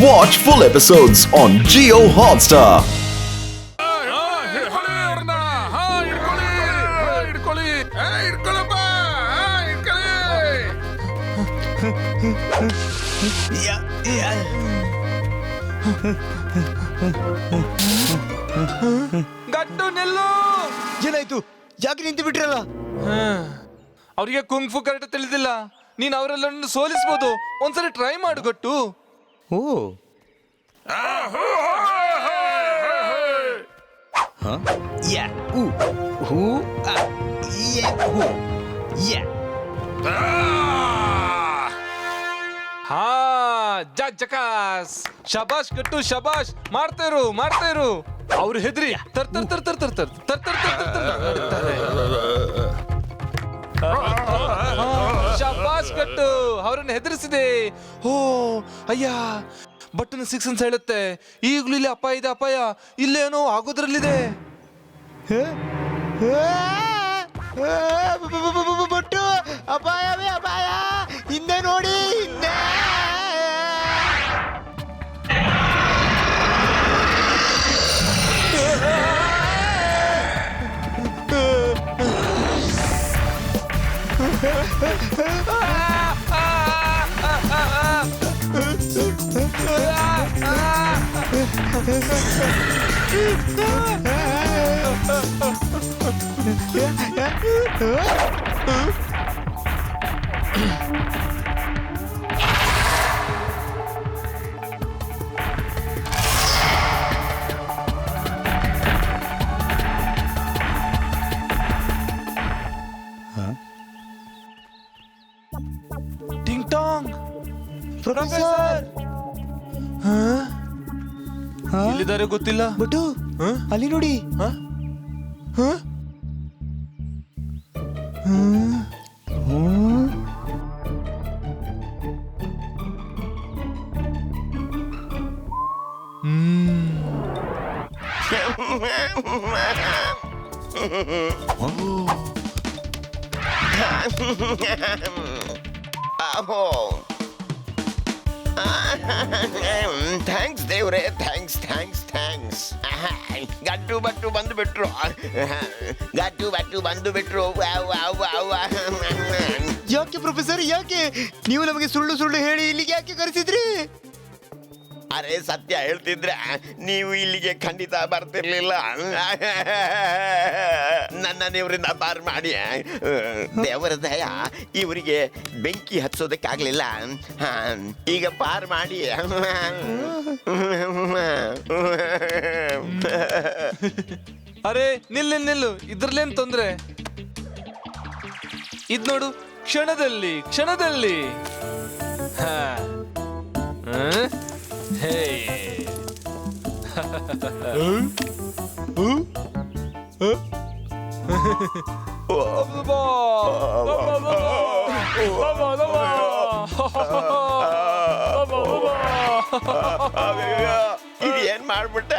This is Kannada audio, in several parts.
Watch full episodes on Jio Hotstar. ಗಟ್ಟು ನಿಲ್ಲು. ಏನಾಯ್ತು? ಯಾಕೆ ನಿಂತು ಬಿಟ್ರಲ್ಲ? ಅವ್ರಿಗೆ ಕುಂಗ್ ಫು ಕರೆಕ್ಟ್ ತಿಳಿದಿಲ್ಲ. ನೀನ್ ಅವರೆಲ್ಲ ಸೋಲಿಸಬಹುದು. ಒಂದ್ಸರಿ ಟ್ರೈ ಮಾಡು ಗಟ್ಟು. ಓ ಹಾ ಜಕಾಸ್. ಶಬಾಷ್ ಗಟ್ಟು ಶಬಾಷ್. ಮಾಡ್ತಾ ಇರು. ಅವ್ರು ಹೆದ್ರಿ ತರ್ ತರ್ ತರ್ ತರ್ ತರ್ ತರ್ ತರ್ ತರ್ ತರ್ ತರ್ ನಡೀತಾರೆ. ಶಬಾಷ್ ಗಟ್ಟು, ಅವರನ್ನು ಹೆದರಿಸಿದೆ. ಓ ಅಯ್ಯ, ಬಟ್ಟನ 6 ಅಂತ ಹೇಳುತ್ತೆ. ಈಗಲೂ ಇಲ್ಲಿ ಅಪಾಯ ಇದೆ, ಅಪಾಯ. ಇಲ್ಲೇನೋ ಆಗೋದ್ರಲ್ಲಿದೆ. ಬಟ್ಟು ಅಪಾಯವೇ ಅಪಾಯ. ಹಿಂದೆ ನೋಡಿ, ಹಿಂದೆ. ಟಿಂಗ್ ಟಾಂಗ್. ಪ್ರೊಫೆಸರ್ ಎಲ್ಲಿದ್ದಾರೆ ಗೊತ್ತಿಲ್ಲ. ಬಟ್ಟು ಅಲ್ಲಿ ನೋಡಿ. ಥ್ಯಾಂಕ್ಸ್ ದೇವ್ರೆ, ಥ್ಯಾಂಕ್ಸ್. ಗಟ್ಟು ಬಟ್ಟು ಬಂದು ಬಿಟ್ರು. ಯಾಕೆ ಪ್ರೊಫೆಸರ್, ಯಾಕೆ ನೀವು ನಮಗೆ ಸುಳ್ಳು ಹೇಳಿ ಇಲ್ಲಿಗೆ ಯಾಕೆ ಕರೆಸಿದ್ರಿ? ಅರೆ, ಸತ್ಯ ಹೇಳ್ತಿದ್ರೆ ನೀವು ಇಲ್ಲಿಗೆ ಖಂಡಿತ ಬರ್ತಿರ್ಲಿಲ್ಲ. ನನ್ನ ದೇವರಿಂದ ಪಾರು ಮಾಡಿ. ದೇವರ ದಯ, ಇವರಿಗೆ ಬೆಂಕಿ ಹಚ್ಚೋದಕ್ಕಾಗ್ಲಿಲ್ಲ. ಈಗ ಪಾರು ಮಾಡಿ. ಅರೆ ನಿಲ್ಲು. ಇದ್ರಲ್ಲೇನ್ ತೊಂದ್ರೆ? ಇದ್ ನೋಡು, ಕ್ಷಣದಲ್ಲಿ. ಹೇ ಇದೇನ್ ಮಾಡ್ಬಿಟ್ಟ?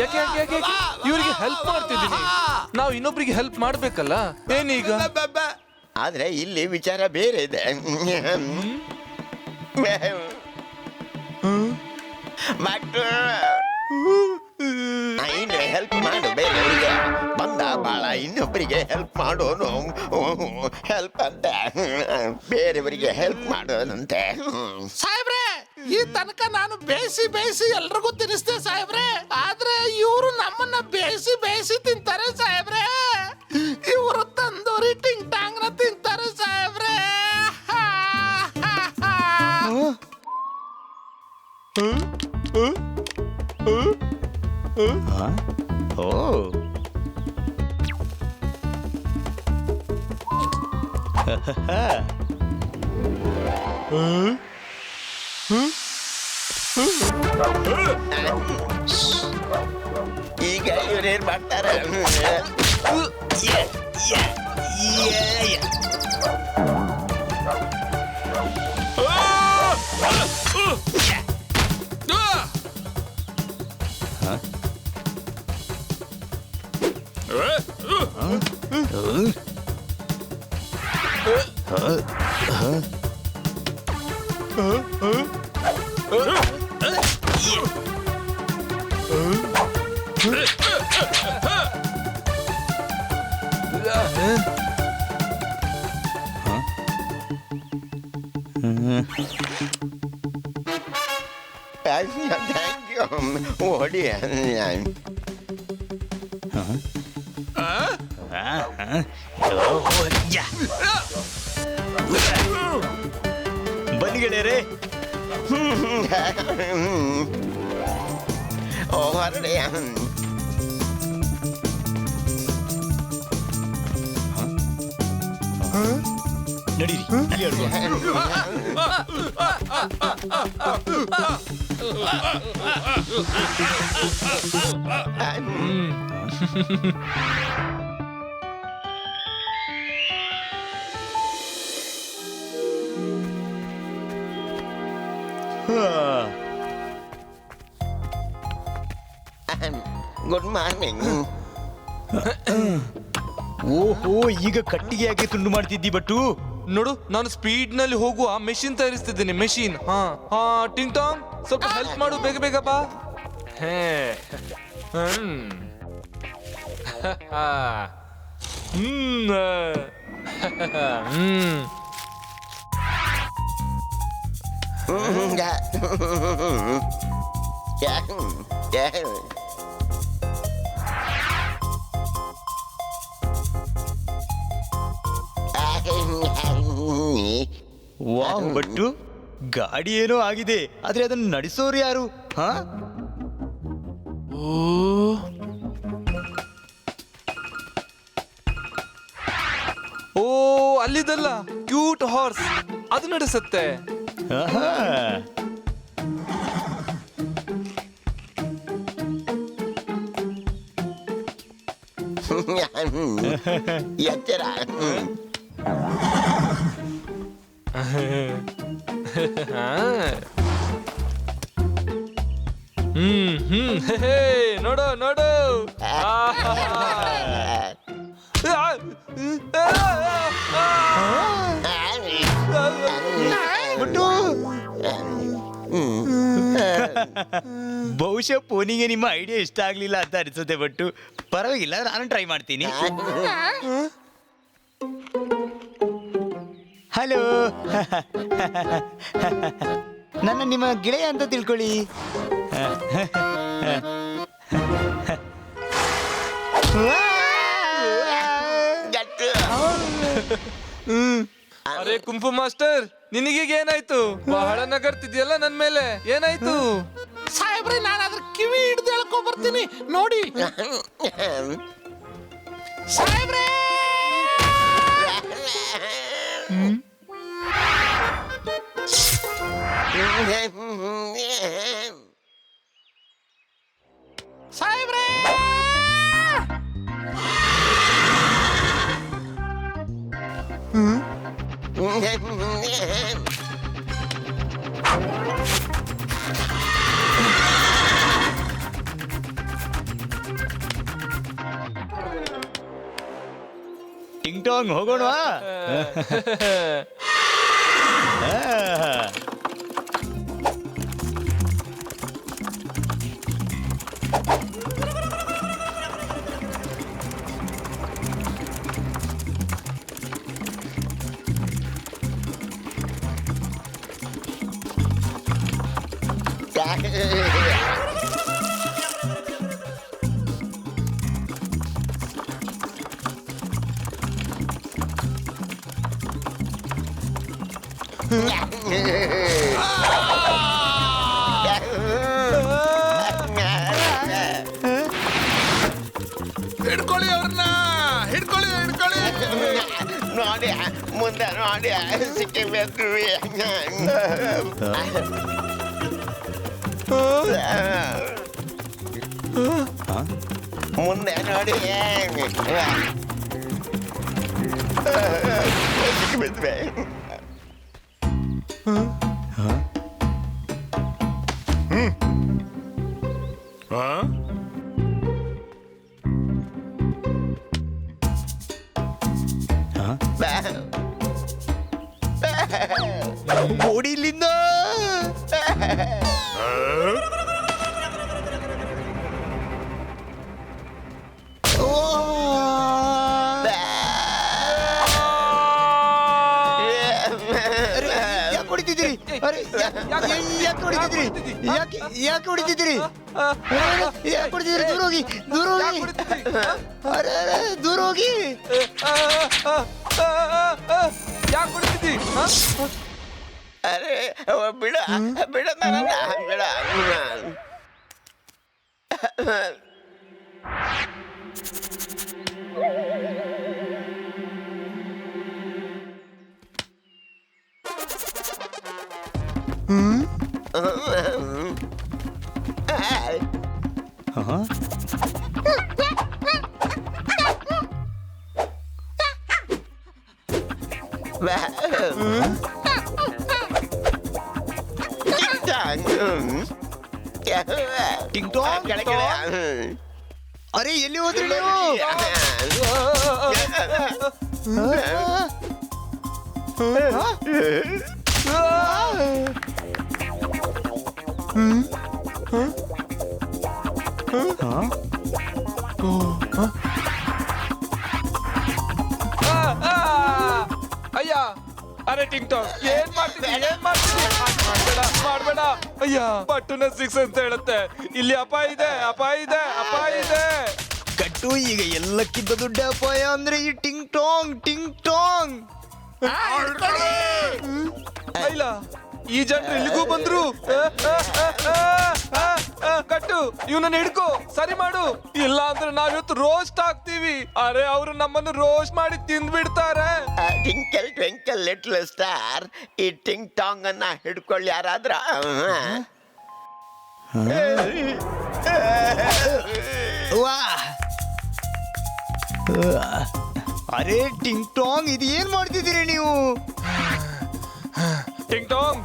ಯಾಕೆ ಇವ್ರಿಗೆ ಹೆಲ್ಪ್ ಮಾಡ್ತಿದ್ದೀನಿ. ನಾವು ಇನ್ನೊಬ್ರಿಗೆ ಹೆಲ್ಪ್ ಮಾಡ್ಬೇಕಲ್ಲ. ಏನೀಗ? ಆದ್ರೆ ಇಲ್ಲಿ ವಿಚಾರ ಬೇರೆ ಇದೆ. ಇನ್ನು ಹೆಲ್ಪ್ ಮಾಡು ಬೇರೆಯವರಿಗೆ. ಬಂದ ಬಾಳ ಇನ್ನೊಬ್ಬರಿಗೆ ಹೆಲ್ಪ್ ಮಾಡೋನು. ಹೆಲ್ಪ್ ಅಂತ ಬೇರೆಯವರಿಗೆ ಹೆಲ್ಪ್ ಮಾಡೋನಂತೆ. ಸಾಹೇಬ್ರೆ, ಈ ತನಕ ನಾನು ಬೇಯಿಸಿ ಎಲ್ರಿಗೂ ತಿನ್ನಿಸ್ದೆ ಸಾಹೇಬ್ರೆ. ಆದ್ರೆ ಇವರು ನಮ್ಮನ್ನ ಬೇಯಿಸಿ ತಿಂತಾರೆ ಸಾಹೇಬ್ರೆ. ಇವರು ತಂದೂರಿ ಟಿಂಗ್ ಟಾಂಗ್ನ ತಿಂತಾರೆ ಸಾಹೇಬ್ರೆ. ಈಗ ಇವರೇನ್ ಮಾಡ್ತಾರೆ? ಥ್ಯಾಂಕ್ ಯು ಓಡಿ ಬನ್ನಿ ಗೆಳೆಯರೇ. ಹೊರಡೆ ನಡೀರಿ ಇಲ್ಲಿ ಆಡುವ. Good morning. ಓಹೋ, ಈಗ ಕಟ್ಟಿಗೆ ಯಾಕೆ ತುಂಡು ಮಾಡ್ತಿದ್ದಿ ಬಟ್ಟು? ನೋಡು, ನಾನು ಸ್ಪೀಡ್ ನಲ್ಲಿ ಹೋಗುವ ಮೆಷಿನ್ ತಯಾರಿಸ್ತಿದ್ದೀನಿ. ಮೆಷಿನ್. ಹಾ ಹಾ, ಟಿಂಗ್ ಟಾಂಗ್, ಸ್ವಲ್ಪ ಹೆಲ್ಪ್ ಮಾಡು, ಬೇಗ ಬೇಗ ಬಾ. ಹೇ ಹ್ಮ್ ಹ್ಮ್ ಹ್ಮ್ ವಾಹ್ ಬಟ್ಟು, ಗಾಡಿ ಏನೋ ಆಗಿದೆ, ಆದ್ರೆ ಅದನ್ನು ನಡೆಸೋರು ಯಾರು? ಹಾ, ಓ ಅಲ್ಲಿದಲ್ಲ, ಕ್ಯೂಟ್ ಹಾರ್ಸ್, ಅದು ನಡೆಸುತ್ತೆ. ಆಹಾ. ಎಚ್ಚರ. ಹೇ, ನೋಡು ನೋಡು. ಬಟ್ಟು, ಬಹುಶಃ ಫೋನಿಗೆ ನಿಮ್ಮ ಐಡಿಯಾ ಇಷ್ಟ ಆಗ್ಲಿಲ್ಲ ಅಂತ ಅನಿಸುತ್ತೆ ಬಟ್ಟು. ಪರವಾಗಿಲ್ಲ, ನಾನು ಟ್ರೈ ಮಾಡ್ತೀನಿ. ಹಲೋ, ನನ್ನ ನಿಮ್ಮ ಗೆಳೆಯ ಅಂತ ತಿಳ್ಕೊಳ್ಳಿ. ಅರೆ ಕುಂಫು ಮಾಸ್ಟರ್, ನಿನಗೀಗ ಏನಾಯ್ತು? ಬಹಳ ನಗರ್ತಿದ್ಯಲ್ಲ ನನ್ ಮೇಲೆ, ಏನಾಯ್ತು? ಸಾಹೇಬ್ರೆ, ನಾನು ಅದ್ರ ಕಿವಿ ಹಿಡ್ದು ಹೇಳ್ಕೊಂಡ್ ಬರ್ತೀನಿ ನೋಡಿ. ಸಾಹೇಬ್ರೆ, ಸಾಹೇಬ್ರೆ, ಟಿಂಗ್ ಟಾಂಗ್ ಹೋಗೋಣವಾ? ಹಿಡ್ಕೊಳ್ಳಿ ಅವ್ರನ್ನ, ಹಿಡ್ಕೊಳ್ಳಿ ಹಿಡ್ಕೊಳ್ಳಿ. ನೋಡಿ ಮುಂದೆ ನೋಡಿ ಸಿಕ್ಕಿಬೇಕು. ಮುಂದೆ ನೋಡಿ ಸಿಕ್ಕಿಬಿದ್ವೆ. ಓಡಿ ಇಲ್ಲಿಂದ. ಹೊಡಿತಿದ್ದೀರಿ? ಅರೆ ಯಾಕೆ ಹೊಡಿತಿದ್ರಿ? ಯಾಕೆ ಹೊಡಿತಿದ್ದೀರಿ? ಯಾಕೆ ಹೊಡಿತಿದ್ರಿ? ದೂರ ಹೋಗಿ, ದೂರ ಹೋಗಿ. ಅರೆ ದೂರ ಹೋಗಿ. ಯಾಕೆ ಹೊಡಿತಿದ್ದಿ? ಅರೆ ಬಿಡ ಬಿಡ ನನ್ನ ಬಿಡ. ಟಿಂಗ್ ಟಾಂಗ್. ಅರೆ ಎಲ್ಲಿ ಹೋದ್ರಿ ನೀವು? ಅಯ್ಯ ಅರೆ ಟಿಂಗ್ ಟಾಂಗ್ ಏನ್ ಮಾಡ್ತಿದ್ದಿ? ಮಾಡ್ಬೇಡ ಅಯ್ಯ ಪಟ್ಟುನ 6 ಅಂತ ಹೇಳುತ್ತೆ. ಇಲ್ಲಿ ಅಪಾಯ ಇದೆ. ಕಟ್ಟು ಈಗ ಎಲ್ಲಕ್ಕಿಂತ ದೊಡ್ಡ ಅಪಾಯ ಅಂದ್ರೆ ಈ ಟಿಂಗ್ ಟಾಂಗ್. ಇಲ್ಲ ಈ ಜನರು ಇಲ್ಲಿಗೂ ಬಂದ್ರು. ಕಟ್ಟು ಇವನನ್ನ ಹಿಡ್ಕೋ, ಸರಿ ಮಾಡು, ಇಲ್ಲ ಅಂದ್ರೆ ನಾವಿವತ್ತು ರೋಸ್ಟ್ ಆಗ್ತೀವಿ. ಅರೆ ಅವರು ನಮ್ಮನ್ನು ರೋಸ್ಟ್ ಮಾಡಿ ತಿಂದ್ಬಿಡ್ತಾರೆ. ಟ್ವಿಂಕಲ್ ಟ್ವಿಂಕಲ್ ಲಿಟ್ಲ್ ಸ್ಟಾರ್, ಈ ಟಿಂಗ್ ಟಾಂಗ್ ಅನ್ನ ಹಿಡ್ಕೊಳ್ಳಿ ಯಾರಾದ್ರ. ವಾ ಅರೆ ಟಿಂಗ್ ಟಾಂಗ್ ಇದು ಏನ್ ಮಾಡ್ತಿದ್ದೀರಿ ನೀವು? ಟಿಂಗ್ ಟಾಂಗ್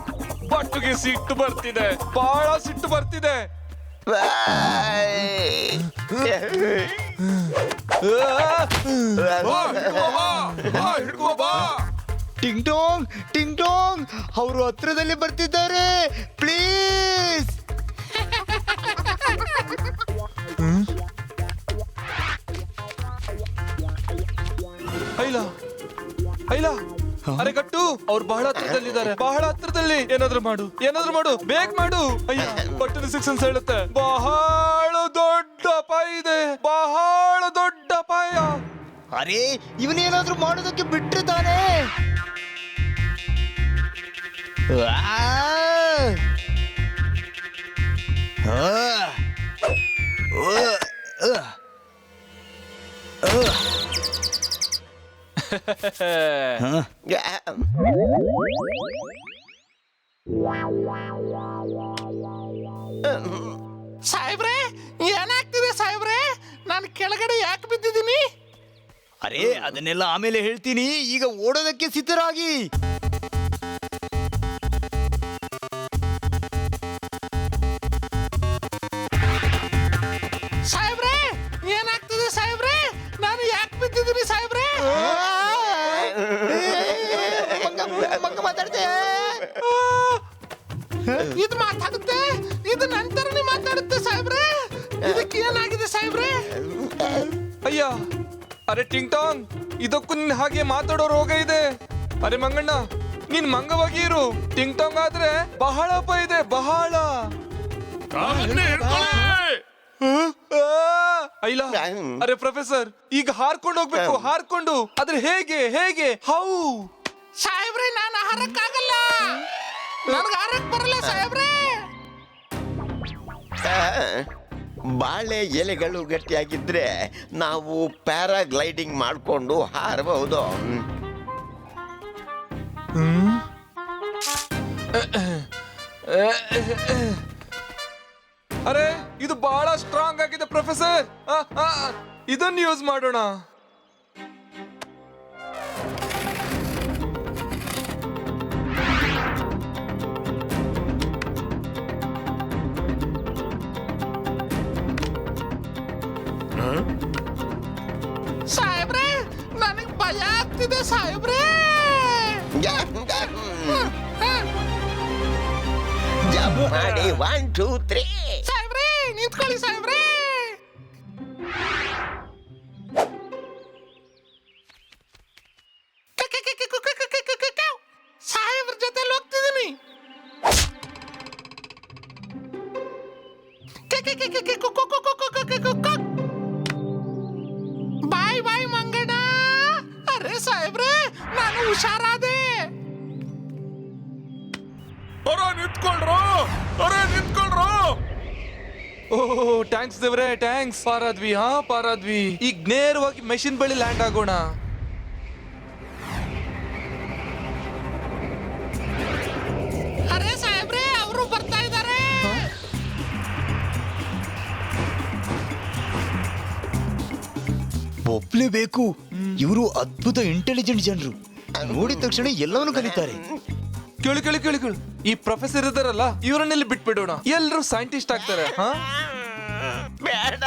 ಪಟ್ಟುಗೆ ಸಿಟ್ಟು ಬರ್ತಿದೆ, ಬಹಳ ಸಿಟ್ಟು ಬರ್ತಿದೆ. ಟಿಂಗ್ ಟಾಂಗ್ ಅವರು ಹತ್ರದಲ್ಲಿ ಬರ್ತಿದ್ದಾರೆ, ಪ್ಲೀಸ್. ಐಲ ಅರೆ ಕಟ್ಟು ಅವ್ರು ಬಹಳ ಹತ್ರದಲ್ಲಿದ್ದಾರೆ, ಬಹಳ ಹತ್ರದಲ್ಲಿ. ಏನಾದ್ರು ಮಾಡು, ಬೇಗ ಮಾಡು. ಅಯ್ಯ ಪಟ್ಟದ 6 ಅಂತ ಹೇಳುತ್ತೆ. ಬಹಳ ದೊಡ್ಡ ಅಪಾಯ ಇದೆ, ಬಹಳ ದೊಡ್ಡ ಅಪಾಯ. ಅರೆ ಇವನೇನಾದ್ರೂ ಮಾಡೋದಕ್ಕೆ ಬಿಟ್ರೆ ತಾನೇ. ಸಾಹೇಬ್ರೆ ಏನಾಗ್ತಿದೆ ಸಾಹೇಬ್ರೆ? ನಾನು ಕೆಳಗಡೆ ಯಾಕೆ ಬಿದ್ದಿದ್ದೀನಿ? ಅರೆ ಅದನ್ನೆಲ್ಲ ಆಮೇಲೆ ಹೇಳ್ತೀನಿ, ಈಗ ಓಡೋದಕ್ಕೆ ಸಿದ್ಧರಾಗಿ. ಸಾಹೇಬ್ರೆ ಏನಾಗ್ತಿದೆ ಸಾಹೇಬ್ರೆ? ನಾನು ಯಾಕೆ ಬಿದ್ದಿದ್ದೀನಿ ಸಾಹೇಬ್ರೆ? ಮಂಗ ಮಾತಾಡ್ತೆ. ಇದು ಮಾತಾಡುತ್ತೆ, ಇದು ನಂತರನೇ ಮಾತಾಡುತ್ತೆ ಸಾಹೇಬ್ರೆ. ಇದಕ್ಕೆ ಏನಾಗಿದೆ ಸಾಹೇಬ್ರೆ? ಅಯ್ಯ ಅರೆ ಟಿಂಗ್ ಟಾಂಗ್, ಇದಕ್ಕೂ ನಿನ್ ಹಾಗೆ ಮಾತಾಡೋ ರೋಗ ಇದೆ. ಅರೆ ಮಂಗಣ್ಣ ನೀನ್ ಮಂಗವಾಗಿ ಇರು. ಟಿಂಗ್ ಟಾಂಗ್ ಆದ್ರೆ ಬಹಳ ಅಪಾಯ ಇದೆ, ಬಹಳ. ಐಲ ಅರೆ ಪ್ರೊಫೆಸರ್ ಈಗ ಹಾರ್ಕೊಂಡು ಹೋಗ್ಬೇಕು, ಹಾರ್ಕೊಂಡು. ಆದ್ರೆ ಹೇಗೆ ಹೌ? ಸಾಹೇಬ್ರೆ ನಾನು ಹಾರಕ್ಕಾಗಲ್ಲ, ನನಗೆ ಹಾರಕ್ ಬರಲ್ಲ ಸಾಹೇಬ್ರೆ. ಬಾಳೆ ಎಲೆಗಳು ಗಟ್ಟಿಯಾಗಿದ್ರೆ ನಾವು ಪ್ಯಾರಾಗ್ಲೈಡಿಂಗ್ ಮಾಡಿಕೊಂಡು ಹಾರಬಹುದು. ಅರೆ ಇದು ಬಹಳ ಸ್ಟ್ರಾಂಗ್ ಆಗಿದೆ ಪ್ರೊಫೆಸರ್, ಇದನ್ನು ಯೂಸ್ ಮಾಡೋಣ. ಸಾಹೇಬ್ರೆ ನನಗೆ ಭಯ ಆಗ್ತಿದೆ ಸಾಹೇಬ್ರೆ. ಜಂಪ್ ಮಾಡಿ 1 2 3. ಸಾಹೇಬ್ರೆ ನಿಂತ್ಕೊಳ್ಳಿ ಸಾಹೇಬ್ರೆ. ಸಾಹೇಬ್ರ ಜೊತೆ ಹೋಗ್ತಿದ್ದೀನಿ. ಬಾಯ್ ಬಾಯ್ ಮಂಗಣ್ಣ. ಅರೆ ಸಾಹೇಬ್ರೆ, ನಾನು ಹುಷಾರಾದೆ. ನಿಂತ್ಕೊಳ್ರೋ, ಓಹ್ ಟ್ಯಾಂಕ್ಸ್ ದೇವ್ರೆ, ಟ್ಯಾಂಕ್ಸ್. ಪಾರಾದ್ವಿ, ಹಾ ಪಾರಾದ್ವಿ. ಈಗ ನೇರವಾಗಿ ಮೆಷಿನ್ ಬಳಿ ಲ್ಯಾಂಡ್ ಆಗೋಣ. ಅರೆ ಸಾಹೇಬ್ರೆ, ಅವರು ಬರ್ತಾ ಇದ್ದಾರೆ. ಒಪ್ಲೇಬೇಕು, ಇವರು ಅದ್ಭುತ ಇಂಟೆಲಿಜೆಂಟ್ ಜನರು. ನೋಡಿದ ತಕ್ಷಣ ಎಲ್ಲವನ್ನೂ ಕಲಿತಾರೆ. ಕೇಳು ಕೇಳು ಕೇಳು ಕೇಳು, ಈ ಪ್ರೊಫೆಸರ್ ಇದಾರಲ್ಲ, ಇವರನ್ನೆಲ್ಲಿ ಬಿಟ್ಬಿಡೋಣ. ಎಲ್ರು ಸೈಂಟಿಸ್ಟ್ ಆಗ್ತಾರೆ. ಹಾ ಬೇಡ.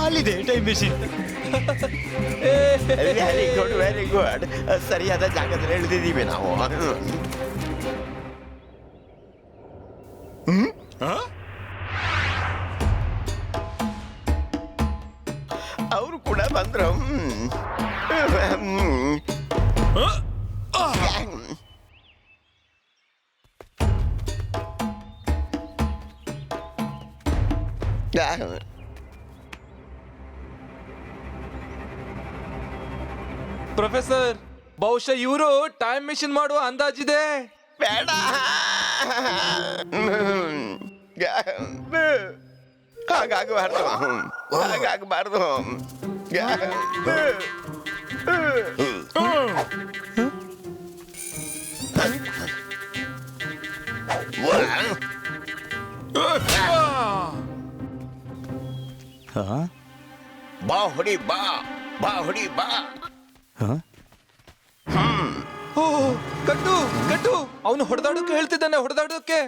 ಅಲ್ಲಿದೆ time machine. Very good, very good. ಸರಿಯಾದ ಜಾಗದಲ್ಲಿ ಇಳಿದಿದ್ದೀವಿ ನಾವು. ಅವರು ಕೂಡ ಬಂದ್ರು. ಪ್ರೊಫೆಸರ್, ಬಹುಶಃ ಇವರು ಟೈಮ್ ಮಿಷನ್ ಮಾಡುವ ಅಂದಾಜಿದೆ. ಬೇಡ. ಹಾಗಾಗಬಾರ್ದು, ಹಾಗಾಗಬಾರ್ದು. ಬಾ ಹೊಡಿ, ಬಾ ಬಾ ಹೊಡಿ, ಬಾ. ಓ ಕಟ್ಟು ಕಟ್ಟು, ಅವನು ಹೊಡೆದಾಡೋಕೆ ಹೇಳ್ತಿದ್ದಾನೆ, ಹೊಡೆದಾಡೋಕೆ.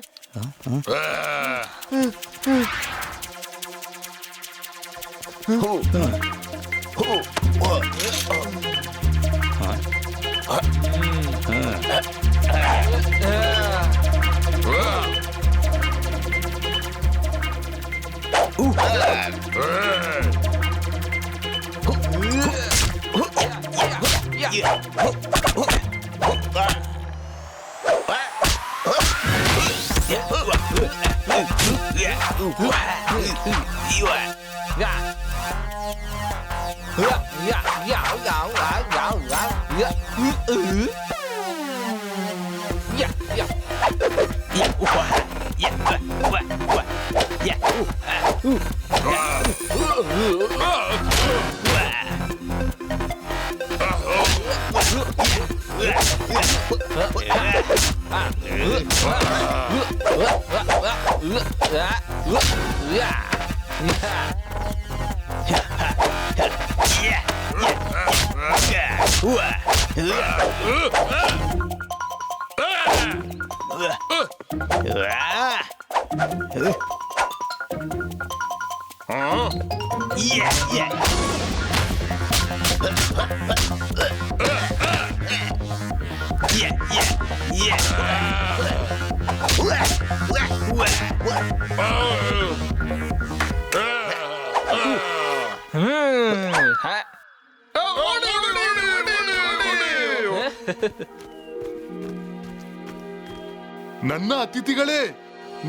ನನ್ನ ಅತಿಥಿಗಳೇ,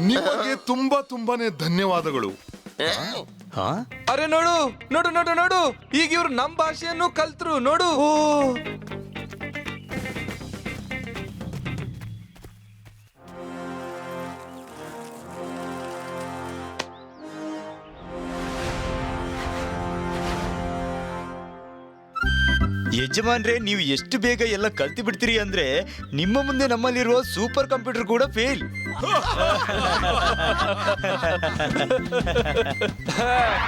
ನಿಮಗೆ ತುಂಬಾನೇ ಧನ್ಯವಾದಗಳು. ಅರೆ ನೋಡು ನೋಡು ನೋಡು ನೋಡು, ಈಗ ಇವ್ರು ನಮ್ ಭಾಷೆಯನ್ನು ಕಲ್ತ್ರು ನೋಡು. ಓ ಯಜಮಾನ್ರೆ, ನೀವು ಎಷ್ಟು ಬೇಗ ಎಲ್ಲ ಕಲ್ತು ಬಿಡ್ತೀರಿ ಅಂದ್ರೆ ನಿಮ್ಮ ಮುಂದೆ ನಮ್ಮಲ್ಲಿರುವ ಸೂಪರ್ ಕಂಪ್ಯೂಟರ್ ಕೂಡ ಫೇಲ್.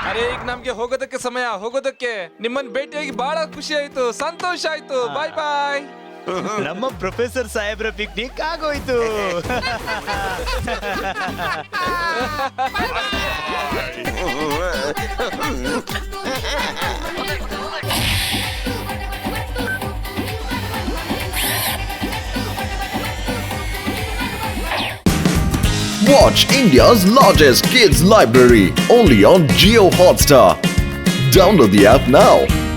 ಅರೆ ಈಗ ನಮ್ಗೆ ಹೋಗೋದಕ್ಕೆ ಸಮಯ, ಹೋಗೋದಕ್ಕೆ. ನಿಮ್ಮನ್ನ ಭೇಟಿಯಾಗಿ ಬಹಳ ಖುಷಿ ಆಯ್ತು, ಸಂತೋಷ ಆಯ್ತು. ಬಾಯ್ ಬಾಯ್. ನಮ್ಮ ಪ್ರೊಫೆಸರ್ ಸಾಹೇಬ್ರ ಪಿಕ್ನಿಕ್ ಆಗೋಯ್ತು. Watch India's largest kids library only on Geo Hotstar. Download the app now.